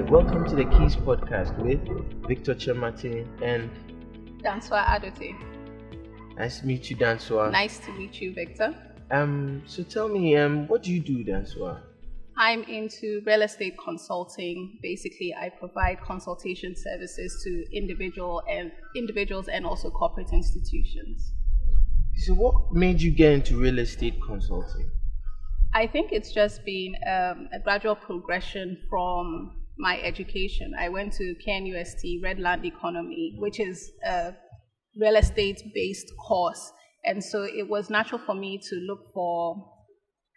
welcome to the Keys podcast with Victor Chemate and Dansoaa Adote. Nice to meet you, Dansoaa. Nice to meet you, Victor. So tell me, what do you do, Dansoaa? I'm into real estate consulting. Basically, I provide consultation services to individuals and also corporate institutions. So what made you get into real estate consulting? I think it's just been a gradual progression from my education. I went to KNUST, Red Land Economy, which is a real estate-based course. And so it was natural for me to look for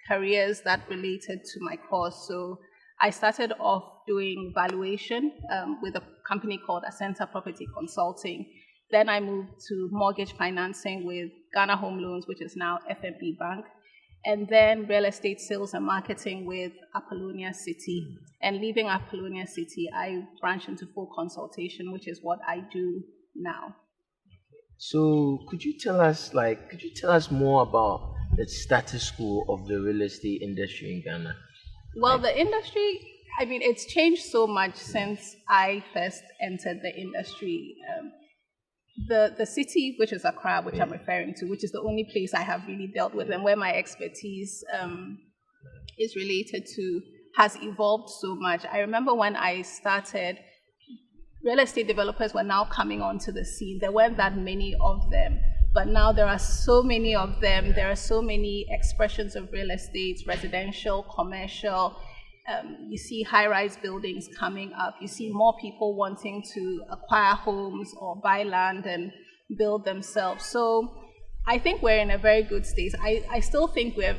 careers that related to my course. So I started off doing valuation with a company called Ascenta Property Consulting. Then I moved to mortgage financing with Ghana Home Loans, which is now FNB Bank. And then real estate sales and marketing with Apollonia City. And leaving Apollonia City, I branched into full consultation, which is what I do now. So could you tell us more about the status quo of the real estate industry in Ghana? Well, the industry, it's changed so much since I first entered the industry. The city, which is Accra, which I'm referring to, which is the only place I have really dealt with and where my expertise is related to, has evolved so much. I remember when I started, real estate developers were now coming onto the scene. There weren't that many of them, but now there are so many of them. There are so many expressions of real estate, residential, commercial. You see high-rise buildings coming up. You see more people wanting to acquire homes or buy land and build themselves. So I think we're in a very good state. I still think we're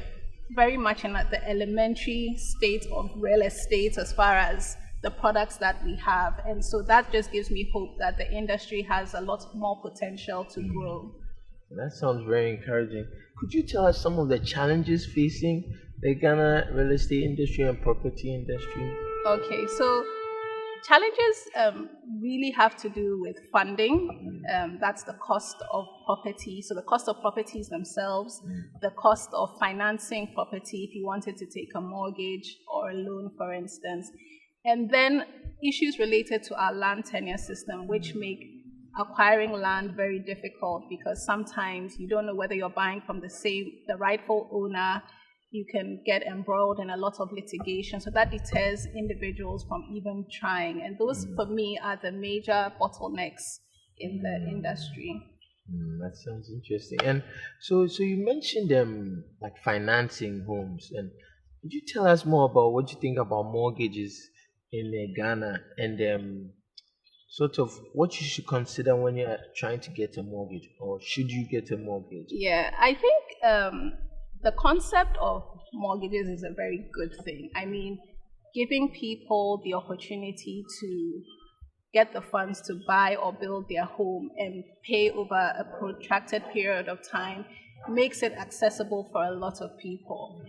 very much in the elementary state of real estate as far as the products that we have. And so that just gives me hope that the industry has a lot more potential to grow. That sounds very encouraging. Could you tell us some of the challenges facing the Ghana real estate industry and property industry? Okay, so challenges really have to do with funding. That's the cost of property. So the cost of properties themselves, the cost of financing property if you wanted to take a mortgage or a loan, for instance. And then issues related to our land tenure system, which make acquiring land very difficult because sometimes you don't know whether you're buying from the rightful owner. You can get embroiled in a lot of litigation. So that deters individuals from even trying. And those, for me, are the major bottlenecks in the industry. That sounds interesting. And so you mentioned like financing homes. And could you tell us more about what you think about mortgages in Ghana and sort of what you should consider when you're trying to get a mortgage, or should you get a mortgage? Yeah, I think the concept of mortgages is a very good thing. Giving people the opportunity to get the funds to buy or build their home and pay over a protracted period of time makes it accessible for a lot of people.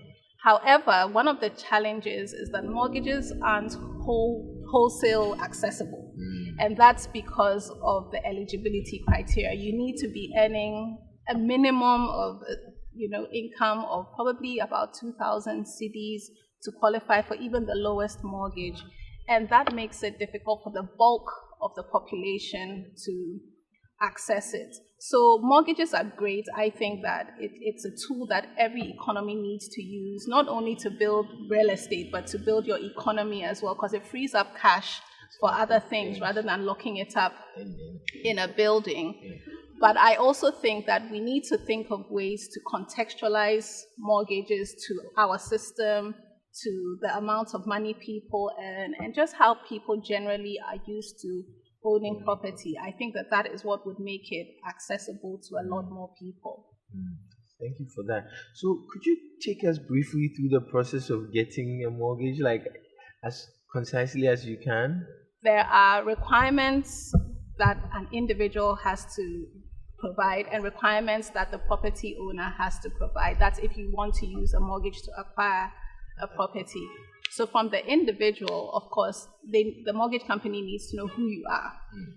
However, one of the challenges is that mortgages aren't wholesale accessible. And that's because of the eligibility criteria. You need to be earning a minimum of income of probably about 2,000 cedis to qualify for even the lowest mortgage. And that makes it difficult for the bulk of the population to access it. So mortgages are great. I think that it's a tool that every economy needs to use, not only to build real estate, but to build your economy as well, because it frees up cash for other things rather than locking it up in a building. But I also think that we need to think of ways to contextualize mortgages to our system, to the amount of money people earn, and just how people generally are used to owning property. I think that is what would make it accessible to a lot more people. Thank you for that. So could you take us briefly through the process of getting a mortgage, like as concisely as you can? There are requirements that an individual has to provide and requirements that the property owner has to provide. That's if you want to use a mortgage to acquire a property. So from the individual, of course, the mortgage company needs to know who you are.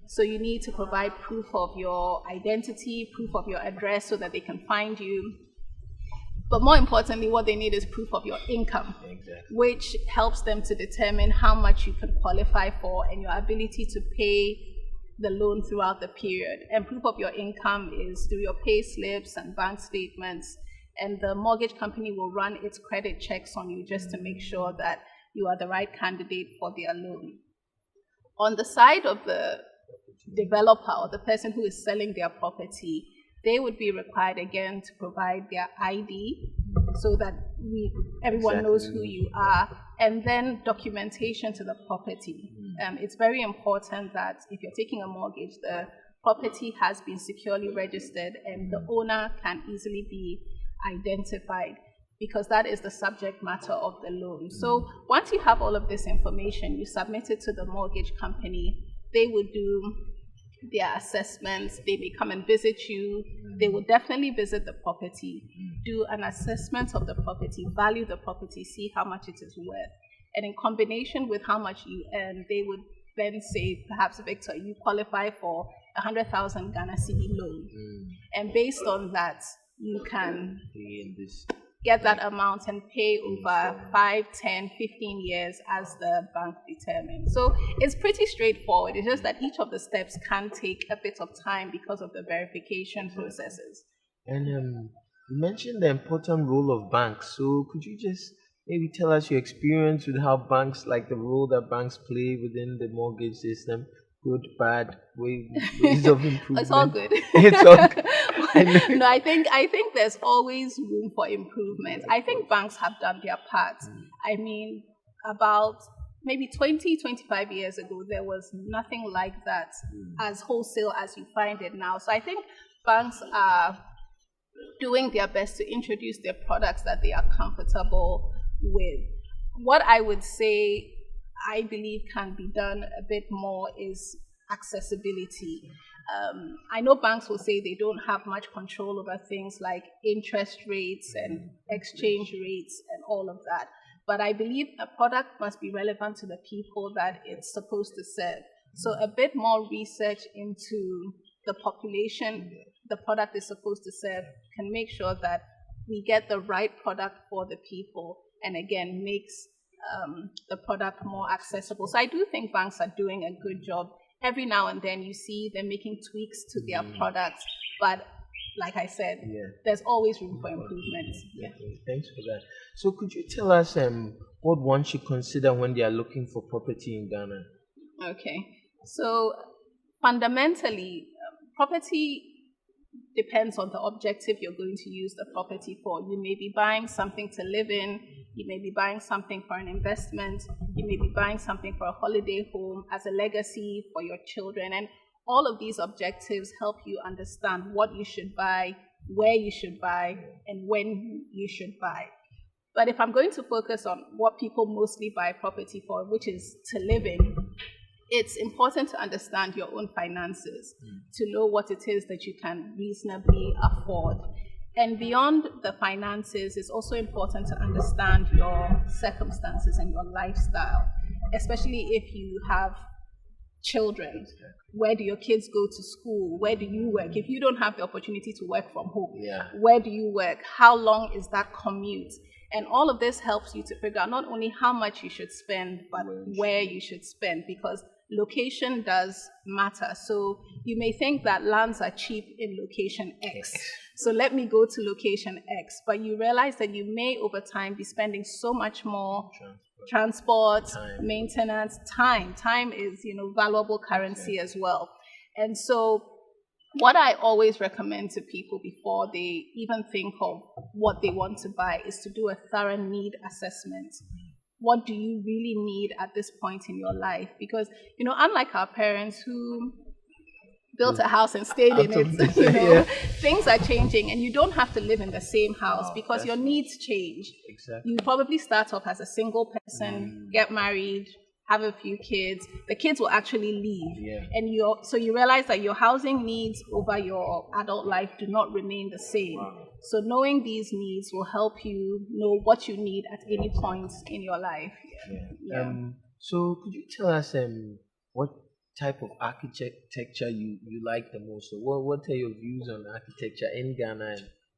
So you need to provide proof of your identity, proof of your address so that they can find you. But more importantly, what they need is proof of your income, Exactly. which helps them to determine how much you can qualify for and your ability to pay the loan throughout the period. And proof of your income is through your pay slips and bank statements. And the mortgage company will run its credit checks on you just to make sure that you are the right candidate for their loan. On the side of the developer or the person who is selling their property, they would be required again to provide their ID so that everyone knows who you are, and then documentation to the property. It's very important that if you're taking a mortgage, the property has been securely registered and the owner can easily be identified, because that is the subject matter of the loan. So once you have all of this information, you submit it to the mortgage company. They will do their assessments. They may come and visit you. They will definitely visit the property, do an assessment of the property, value the property, see how much it is worth. And in combination with how much you earn, they would then say, perhaps, Victor, you qualify for 100,000 Ghana cedi loan. And based on that, you can get that amount and pay over 5, 10, 15 years as the bank determines. So it's pretty straightforward. It's just that each of the steps can take a bit of time because of the verification processes. And you mentioned the important role of banks. So could you just maybe tell us your experience with how banks, like the role that banks play within the mortgage system? Good, bad, ways of improvement. It's all good. It's all good. No, I think there's always room for improvement. I think banks have done their part. I mean, about maybe 20, 25 years ago, there was nothing like that as wholesale as you find it now. So I think banks are doing their best to introduce their products that they are comfortable with. What I would say I believe can be done a bit more is accessibility. I know banks will say they don't have much control over things like interest rates and exchange rates and all of that. But I believe a product must be relevant to the people that it's supposed to serve. So a bit more research into the population the product is supposed to serve can make sure that we get the right product for the people, and again makes the product more accessible. So I do think banks are doing a good job. Every now and then you see them making tweaks to their products, but like I said, there's always room for improvement. Thanks for that. So could you tell us what one should consider when they are looking for property in Ghana? Okay, so fundamentally, property depends on the objective you're going to use the property for. You may be buying something to live in, you may be buying something for an investment, you may be buying something for a holiday home, as a legacy for your children, and all of these objectives help you understand what you should buy, where you should buy, and when you should buy. But if I'm going to focus on what people mostly buy property for, which is to live in, it's important to understand your own finances, to know what it is that you can reasonably afford. And beyond the finances, it's also important to understand your circumstances and your lifestyle, especially if you have children. Where do your kids go to school? Where do you work? If you don't have the opportunity to work from home, where do you work? How long is that commute? And all of this helps you to figure out not only how much you should spend, but where you should spend, because location does matter. So you may think that lands are cheap in location X. So let me go to location X. But you realize that you may over time be spending so much more transport, maintenance, time. Time is, valuable currency as well. And so what I always recommend to people before they even think of what they want to buy is to do a thorough need assessment. What do you really need at this point in your life? Because, unlike our parents who built a house and stayed in it, things are changing, and you don't have to live in the same house because your needs change. Exactly. You probably start off as a single person, get married, have a few kids. The kids will actually leave, and so you realize that your housing needs over your adult life do not remain the same. So knowing these needs will help you know what you need at any point in your life. So could you tell us what type of architecture you like the most? So what are your views on architecture in Ghana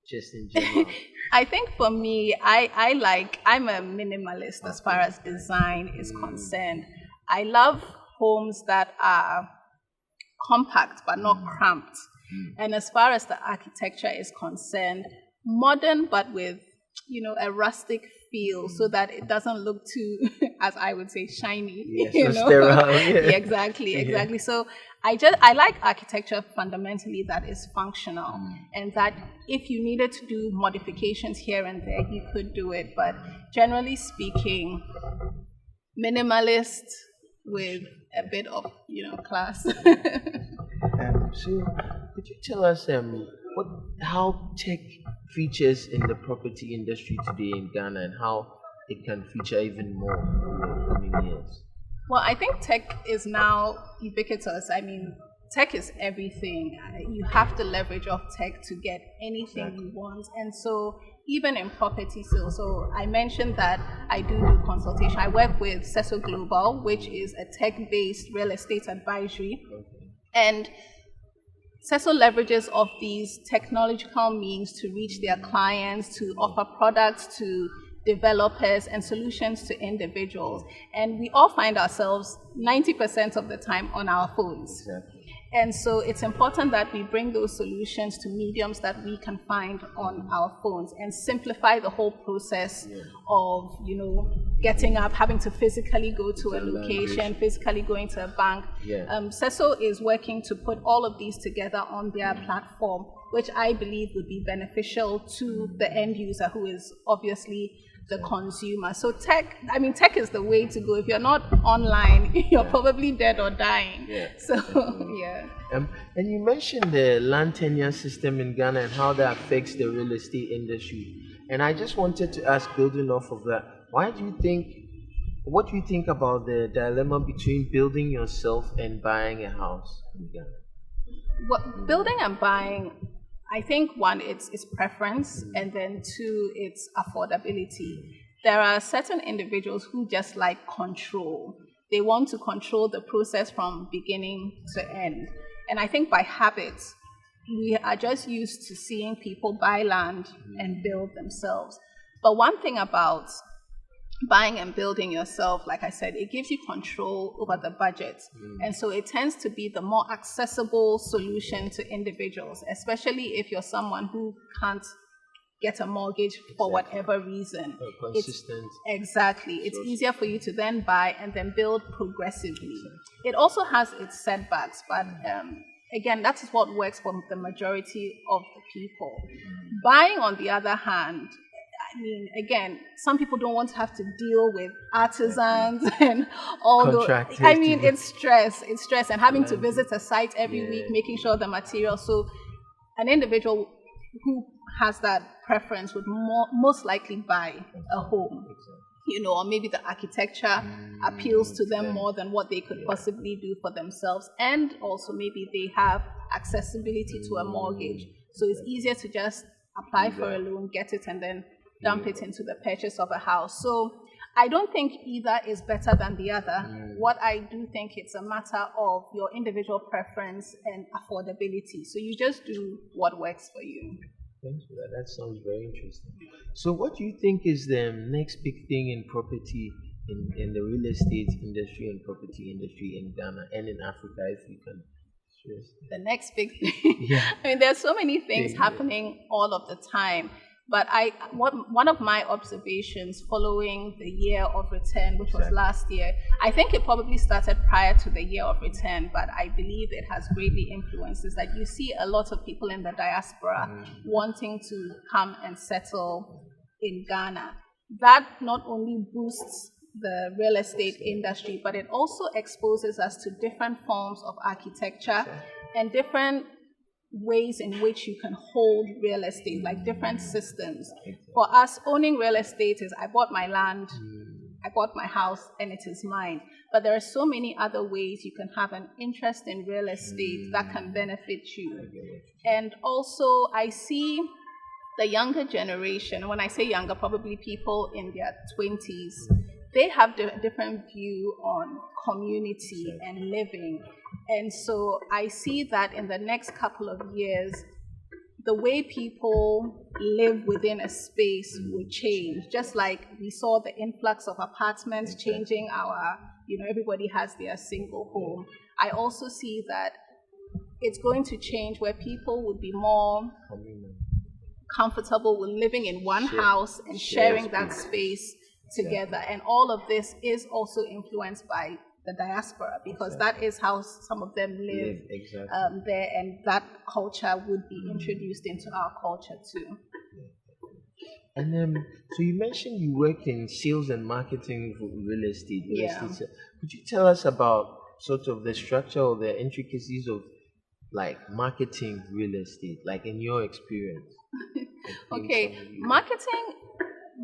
just in general? I think for me, I'm a minimalist as far as design is concerned. I love homes that are compact but not cramped. And as far as the architecture is concerned, modern but with a rustic feel so that it doesn't look too, as I would say, shiny. Yes, so sterile. Yeah, Yeah. exactly, Yeah. exactly. So I like architecture fundamentally that is functional and that if you needed to do modifications here and there, you could do it. But generally speaking, minimalist with a bit of class. So, could you tell us what how tech features in the property industry today in Ghana and how it can feature even more in the coming years? Well, I think tech is now ubiquitous. I mean, tech is everything. You have to leverage off tech to get anything you want. And so, even in property sales, so I mentioned that I do consultation. I work with Seso Global, which is a tech-based real estate advisory. And Seso leverages of these technological means to reach their clients, to offer products to developers and solutions to individuals. And we all find ourselves 90% of the time on our phones. Exactly. And so it's important that we bring those solutions to mediums that we can find on our phones and simplify the whole process of, getting up, having to physically go to a location, physically going to a bank. Yeah. Seso is working to put all of these together on their platform, which I believe would be beneficial to the end user, who is obviously the consumer. So tech is the way to go. If you're not online, you're probably dead or dying. Yeah. So yeah. And you mentioned the land tenure system in Ghana and how that affects the real estate industry. And I just wanted to ask, building off of that, what do you think about the dilemma between building yourself and buying a house in Ghana? What building and buying, I think one, it's preference, and then two, it's affordability. There are certain individuals who just like control. They want to control the process from beginning to end. And I think by habit, we are just used to seeing people buy land and build themselves. But one thing about buying and building yourself, like I said, it gives you control over the budget. And so it tends to be the more accessible solution to individuals, especially if you're someone who can't get a mortgage for whatever reason. Consistent. Exactly. It's easier for you to then buy and then build progressively. It also has its setbacks, but again, that is what works for the majority of the people. Buying, on the other hand, I mean, again, some people don't want to have to deal with artisans and all those. Contractors. I mean, it's stress. It's stress, and having to visit a site every week, making sure the material. So, an individual who has that preference would most likely buy a home, or maybe the architecture appeals to them more than what they could possibly do for themselves, and also maybe they have accessibility to a mortgage, so it's easier to just apply for a loan, get it, and then dump it into the purchase of a house. So I don't think either is better than the other. What I do think, it's a matter of your individual preference and affordability. So you just do what works for you. Thanks for that. That sounds very interesting. So, what do you think is the next big thing in property, in the real estate industry and property industry in Ghana and in Africa, if you can stress? The next big thing. Yeah. I mean, there's so many things happening all of the time. But one of my observations following the year of return, which was last year, I think it probably started prior to the year of return, but I believe it has greatly influenced, is that you see a lot of people in the diaspora wanting to come and settle in Ghana. That not only boosts the real estate industry, but it also exposes us to different forms of architecture and different ways in which you can hold real estate, like different systems. For us, owning real estate is, I bought my land, I bought my house, and it is mine. But there are so many other ways you can have an interest in real estate that can benefit you. And also, I see the younger generation, when I say younger, probably people in their 20s, they have a different view on community and living. And so I see that in the next couple of years, the way people live within a space would change. Just like we saw the influx of apartments changing our, everybody has their single home. I also see that it's going to change where people would be more comfortable with living in one house and sharing that space together. And all of this is also influenced by the diaspora, because that is how some of them live there, and that culture would be introduced into our culture too. And so you mentioned you worked in sales and marketing for real estate. So could you tell us about sort of the structure or the intricacies of like marketing real estate, like in your experience? Okay, marketing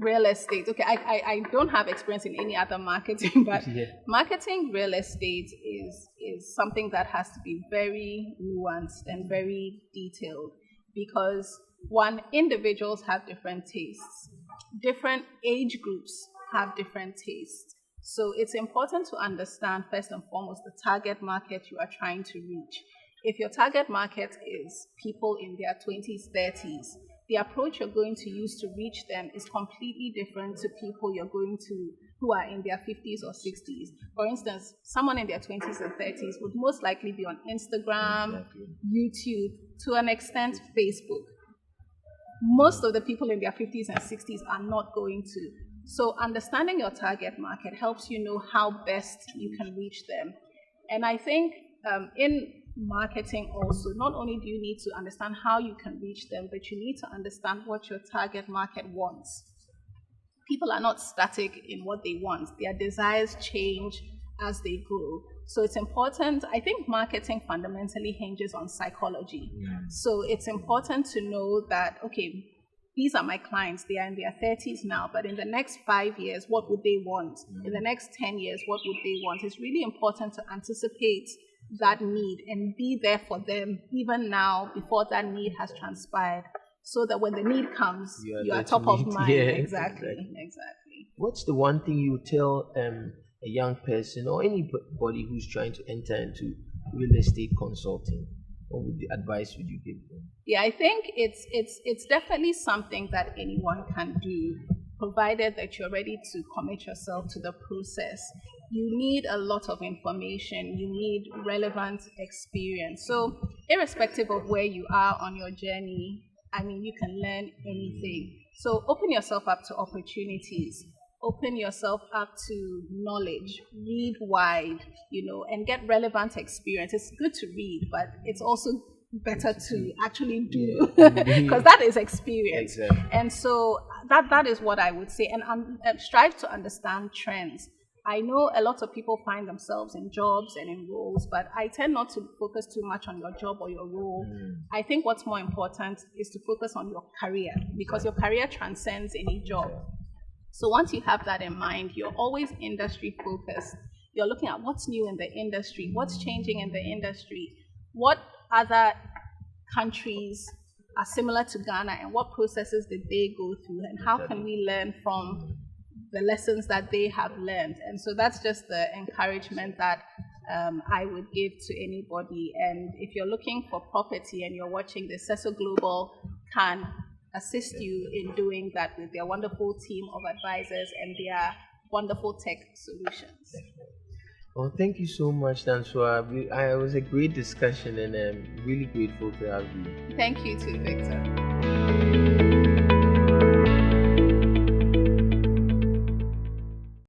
real estate. Okay, I don't have experience in any other marketing, but marketing real estate is something that has to be very nuanced and very detailed, because one, individuals have different tastes, different age groups have different tastes. So it's important to understand first and foremost the target market you are trying to reach. If your target market is people in their 20s, 30s, the approach you're going to use to reach them is completely different to people who are in their 50s or 60s. For instance, someone in their 20s and 30s would most likely be on Instagram, YouTube, to an extent, Facebook. Most of the people in their 50s and 60s are not going to. So understanding your target market helps you know how best you can reach them. And I think in marketing also, not only do you need to understand how you can reach them, but you need to understand what your target market wants. People are not static in what they want. Their desires change as they grow. So it's important. I think marketing fundamentally hinges on psychology. So it's important to know that, okay, these are my clients. They are in their 30s now, but in the next 5 years, what would they want? In the next 10 years, what would they want? It's really important to anticipate that need and be there for them even now before that need has transpired, so that when the need comes, you are top of mind. Exactly. What's the one thing you tell a young person or anybody who's trying to enter into real estate consulting? What advice would you give them? Yeah, I think it's definitely something that anyone can do, provided that you're ready to commit yourself to the process. You need a lot of information. You need relevant experience. So irrespective of where you are on your journey, I mean, you can learn anything. So open yourself up to opportunities. Open yourself up to knowledge. Read wide, and get relevant experience. It's good to read, but it's also better to actually do, because that is experience. And so that is what I would say. And strive to understand trends. I know a lot of people find themselves in jobs and in roles, but I tend not to focus too much on your job or your role. I think what's more important is to focus on your career, because your career transcends any job. So once you have that in mind, you're always industry focused. You're looking at what's new in the industry, what's changing in the industry, what other countries are similar to Ghana, and what processes did they go through, and how can we learn from the lessons that they have learned. And so that's just the encouragement that I would give to anybody. And if you're looking for property and you're watching this, Seso Global can assist you in doing that with their wonderful team of advisors and their wonderful tech solutions. Well, thank you so much, Dansoaa. It was a great discussion, and I'm really grateful to have you. Thank you too, Victor.